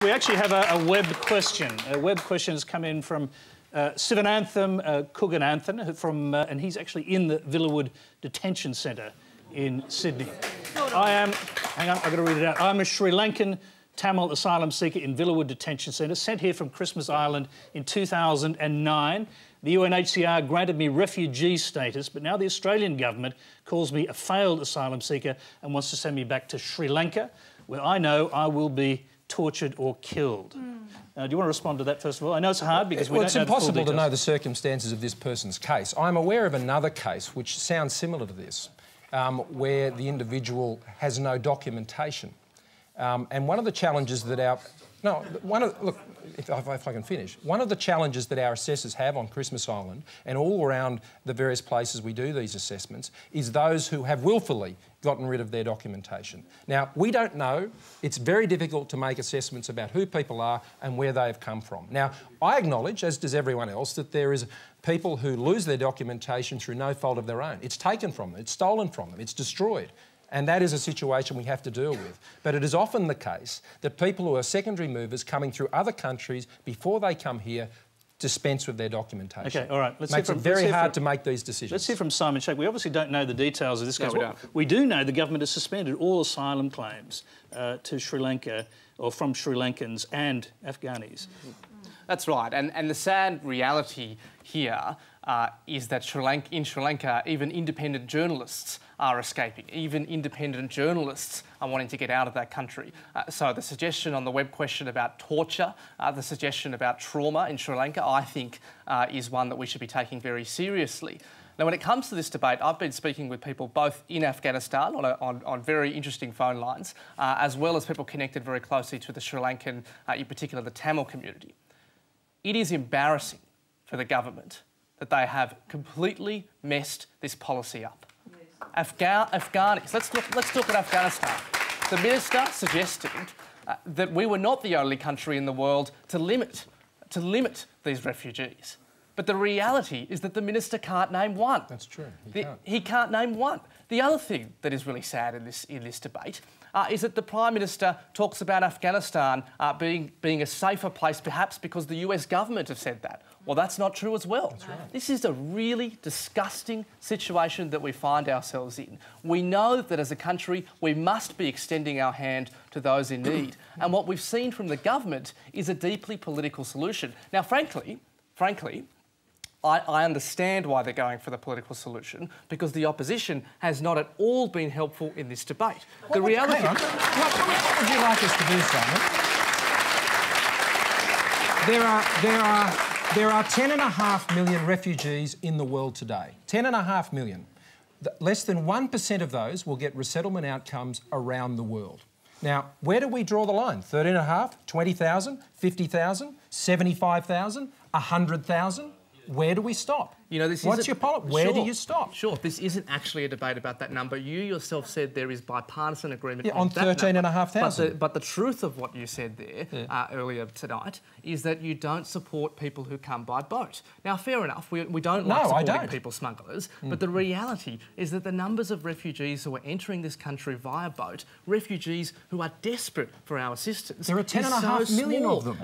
We actually have a web question. A web question has come in from Sivanantham Kugananthan, and he's actually in the Villawood Detention Centre in Sydney. Hang on, I've got to read it out. I'm a Sri Lankan Tamil asylum seeker in Villawood Detention Centre, sent here from Christmas Island in 2009. The UNHCR granted me refugee status, but now the Australian government calls me a failed asylum seeker and wants to send me back to Sri Lanka, where I know I will be tortured or killed. Do you want to respond to that, first of all? I know it's hard because we don't know the full details. It's impossible to know the circumstances of this person's case. I'm aware of another case which sounds similar to this, where the individual has no documentation. And one of the challenges that if I can finish, one of the challenges that our assessors have on Christmas Island and all around the various places we do these assessments is those who have willfully gotten rid of their documentation. Now, we don't know. It's very difficult to make assessments about who people are and where they've come from. Now, I acknowledge, as does everyone else, that there is people who lose their documentation through no fault of their own. It's taken from them, it's stolen from them, it's destroyed. And that is a situation we have to deal with. But it is often the case that people who are secondary movers coming through other countries before they come here dispense with their documentation. OK, all right. Makes it very hard to make these decisions. Let's hear from Simon Sheikh. We obviously don't know the details of this case. No, we don't. We do know the government has suspended all asylum claims to Sri Lanka, or from Sri Lankans and Afghanis. That's right, and the sad reality here is that in Sri Lanka, even independent journalists are escaping. Even independent journalists are wanting to get out of that country. So the suggestion on the web question about torture, the suggestion about trauma in Sri Lanka, I think is one that we should be taking very seriously. Now, when it comes to this debate, I've been speaking with people both in Afghanistan on very interesting phone lines, as well as people connected very closely to the Sri Lankan, in particular the Tamil community. It is embarrassing for the government that they have completely messed this policy up. Afghanis, let's look at Afghanistan. The minister suggested that we were not the only country in the world to limit these refugees. But the reality is that the minister can't name one. That's true. He can't name one. The other thing that is really sad in this debate is that the Prime Minister talks about Afghanistan being a safer place, perhaps because the US government have said that. Well, that's not true as well. That's right. This is a really disgusting situation that we find ourselves in. We know that as a country we must be extending our hand to those in need. And what we've seen from the government is a deeply political solution. Now, frankly, I understand why they're going for the political solution, because the opposition has not at all been helpful in this debate. The reality... Hang on. What would you like us to do, Simon? There are 10.5 million refugees in the world today. 10.5 million. Less than 1% of those will get resettlement outcomes around the world. Now, where do we draw the line? 13.5? 20,000? 50,000? 75,000? 100,000? Where do we stop? You know, what's your policy? Where do you stop? Sure, this isn't actually a debate about that number. You yourself said there is bipartisan agreement on 13,500. But the truth of what you said there earlier tonight is that you don't support people who come by boat. Now, fair enough, we don't like supporting people smugglers, but the reality is that the numbers of refugees who are entering this country via boat, refugees who are desperate for our assistance, there are 10.5 million of them.